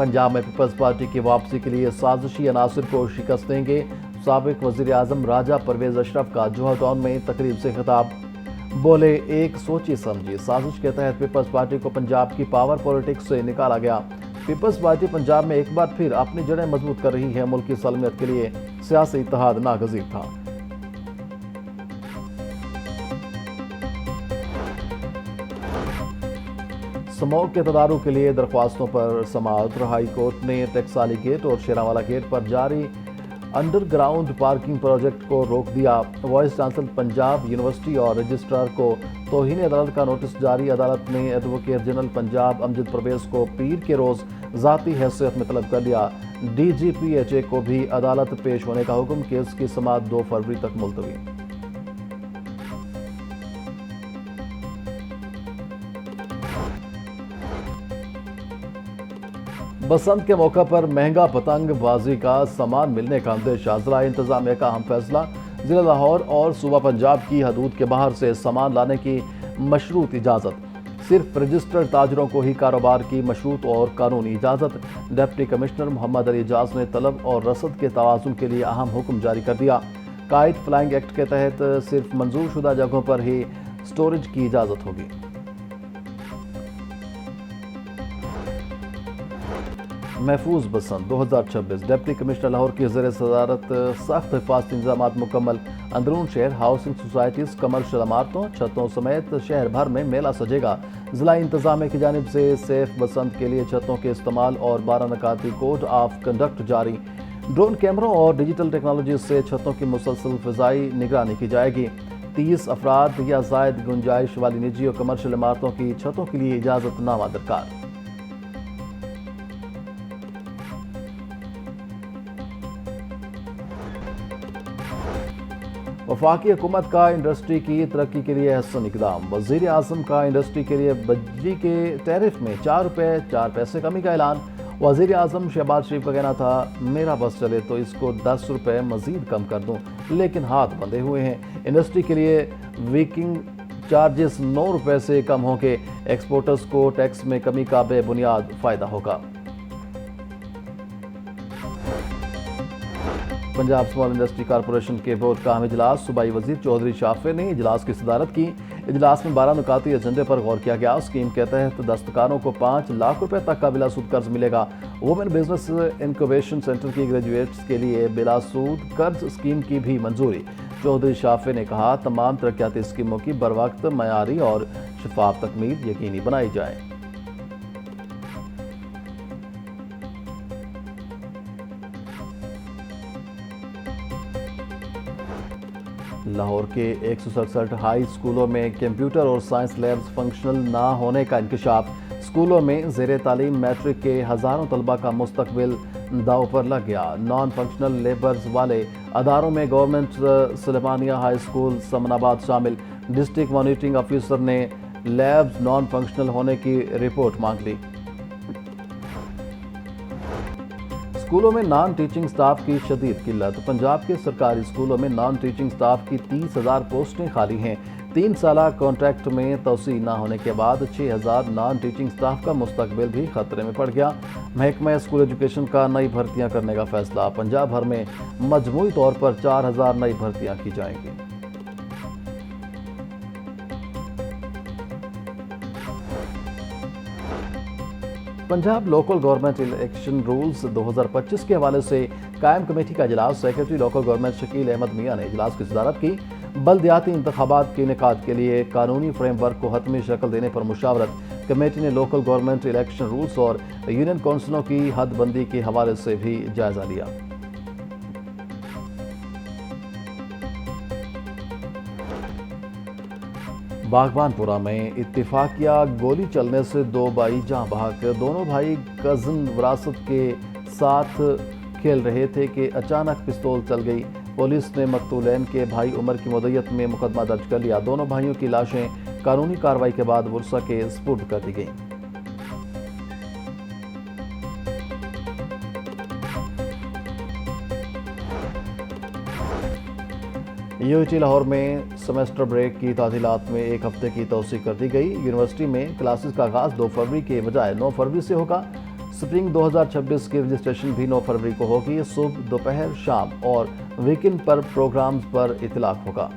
पंजाब में peoples party की वापसी के लिए साजिशी अनासर को शिकस्त देंगे। साबिक वजीर आजम राजा परवेज अशरफ का जोहर टाउन में तकरीब से खिताब। बोले, एक सोची समझी साजिश के तहत पीपल्स पार्टी को पंजाब की पावर पॉलिटिक्स से निकाला गया। पीपल्स पार्टी पंजाब में एक बार फिर अपनी जड़ें मजबूत कर रही है। मुल्क की सलामत के लिए सियासी इत्तेहाद नागजीर था। स्मोक के तदारुक के लिए दरख्वास्तों पर समाअत। हाई कोर्ट ने टकसाली गेट और शेरावाला गेट पर जारी अंडरग्राउंड पार्किंग प्रोजेक्ट को रोक दिया। वाइस चांसलर पंजाब यूनिवर्सिटी और रजिस्ट्रार को तौहीन अदालत का नोटिस जारी। अदालत ने एडवोकेट जनरल पंजाब अमजद परवेज को पीर के रोज ज़ाती हैसियत में तलब कर लिया। DGPHA को भी अदालत पेश होने का हुक्म। केस की समाअत 2 फरवरी तक मुलतवी। बसंत के मौका पर महंगा पतंग बाजी का सामान मिलने का अंदेशा। जिला इंतजामिया का अहम फैसला। जिला लाहौर और सूबा पंजाब की हदूद के बाहर से सामान लाने की मशरूत इजाज़त। सिर्फ रजिस्टर्ड ताजरों को ही कारोबार की मशरूत और कानूनी इजाज़त। डिप्टी कमिश्नर मोहम्मद अली एजाज ने तलब और रसद के तवाज़ुन के लिए अहम हुक्म जारी कर दिया। काइट फ्लाइंग एक्ट के तहत सिर्फ मंजूर शुदा जगहों पर ही स्टोरेज की इजाज़त होगी। महफूज बसंत 2026। डिप्टी कमिश्नर लाहौर की ज़ेर सदारत सख्त हिफाजती इंतजामात मुकम्मल। अंदरून शहर हाउसिंग सोसाइटीज़, कमर्शियल इमारतों, छतों समेत शहर भर में मेला सजेगा। जिला इंतजामिया की जानिब से सेफ बसंत के लिए छतों के इस्तेमाल और 12 नकाती कोड ऑफ कंडक्ट जारी। ड्रोन कैमरों और डिजिटल टेक्नोलॉजी से छतों की मुसलसल फ़िज़ाई निगरानी की जाएगी। 30 अफराद या ज़ायद गुंजाइश वाली निजी और कमर्शियल इमारतों की छतों के लिए इजाज़तनामा दरकार। वफाकी हुकूमत का इंडस्ट्री की तरक्की के लिए अहसन इकदाम। वज़ीर आज़म का इंडस्ट्री के लिए बिजली के टैरिफ में 4 रुपये 4 पैसे कमी का ऐलान। वज़ीर आज़म शहबाज शरीफ का कहना था, मेरा बस चले तो इसको 10 रुपये मज़ीद कम कर दूं, लेकिन हाथ बंधे हुए हैं। इंडस्ट्री के लिए वीकिंग चार्जेस 9 रुपये से कम होंगे। एक्सपोर्टर्स को टैक्स में कमी का बेबुनियाद फ़ायदा होगा। पंजाब स्मॉल इंडस्ट्री कॉरपोरेशन के बोर्ड का अहम इजलास। सूबाई वजीर चौधरी शाफे ने इजलास की सदारत की। इजलास में 12 नुकाती एजेंडे पर गौर किया गया। स्कीम के तहत दस्तकारों को 5 लाख रुपए तक का बिलासूद कर्ज मिलेगा। वुमेन बिजनेस इंक्यूबेशन सेंटर की ग्रेजुएट्स के लिए बिलासूद कर्ज स्कीम की भी मंजूरी। चौधरी शाफे ने कहा, तमाम तरक्याती स्कीमों की बरवक्त, मयारी और शफाफ तकमील यकीनी बनाई जाए। लाहौर के 167 हाई स्कूलों में कंप्यूटर और साइंस लैब्स फंक्शनल ना होने का इंकशाफ। स्कूलों में ज़ेरे तालीम मैट्रिक के हज़ारों तलबा का मुस्तकबिल दाव पर लग गया। नॉन फंक्शनल लेबर्स वाले अदारों में government Sulemania high school Samanabad शामिल। डिस्ट्रिक्ट मॉनिटरिंग ऑफिसर ने लैब्स नॉन फंक्शनल होने की रिपोर्ट मांग ली। स्कूलों में नॉन टीचिंग स्टाफ की शदीद किल्लत। पंजाब के सरकारी स्कूलों में नॉन टीचिंग स्टाफ की 30,000 पोस्टें खाली हैं। 3 साला कॉन्ट्रैक्ट में तोसी न होने के बाद 6,000 नॉन टीचिंग स्टाफ का मुस्तकबिल भी खतरे में पड़ गया। महकमा स्कूल एजुकेशन का नई भर्तियां करने का फैसला। पंजाब भर में मजमूई तौर पर 4,000 नई भर्तियां की जाएंगी। Punjab local government election rules 2025 के हवाले से कायम कमेटी का इजलास। Secretary local government Shakeel Ahmed Mian ने इजलास की सदारत की। बल्दियाती इंतखाबात के इनेकाद के लिए कानूनी फ्रेमवर्क को हतमी शक्ल देने पर मुशावरत। कमेटी ने लोकल गवर्नमेंट इलेक्शन रूल्स और यूनियन काउंसिलों की हदबंदी के हवाले से भी जायजा लिया। बागबानपुरा में इत्तिफाकिया गोली चलने से 2 भाई जाँ बहक। दोनों भाई कज़न विरासत के साथ खेल रहे थे कि अचानक पिस्तौल चल गई। पुलिस ने मकतूलैन के भाई उमर की मुद्दत में मुकदमा दर्ज कर लिया। दोनों भाइयों की लाशें कानूनी कार्रवाई के बाद वर्सा के सुपुर्द कर दी गईं। यूटी लाहौर में सेमेस्टर ब्रेक की तातीलात में 1 हफ्ते की तोसी कर दी गई। यूनिवर्सिटी में क्लासेस का आगाज 2 फरवरी के बजाय 9 फरवरी से होगा। स्प्रिंग 2026 की रजिस्ट्रेशन भी 9 फरवरी को होगी। सुबह, दोपहर, शाम और वीकेंड पर प्रोग्राम्स पर इतलाक होगा।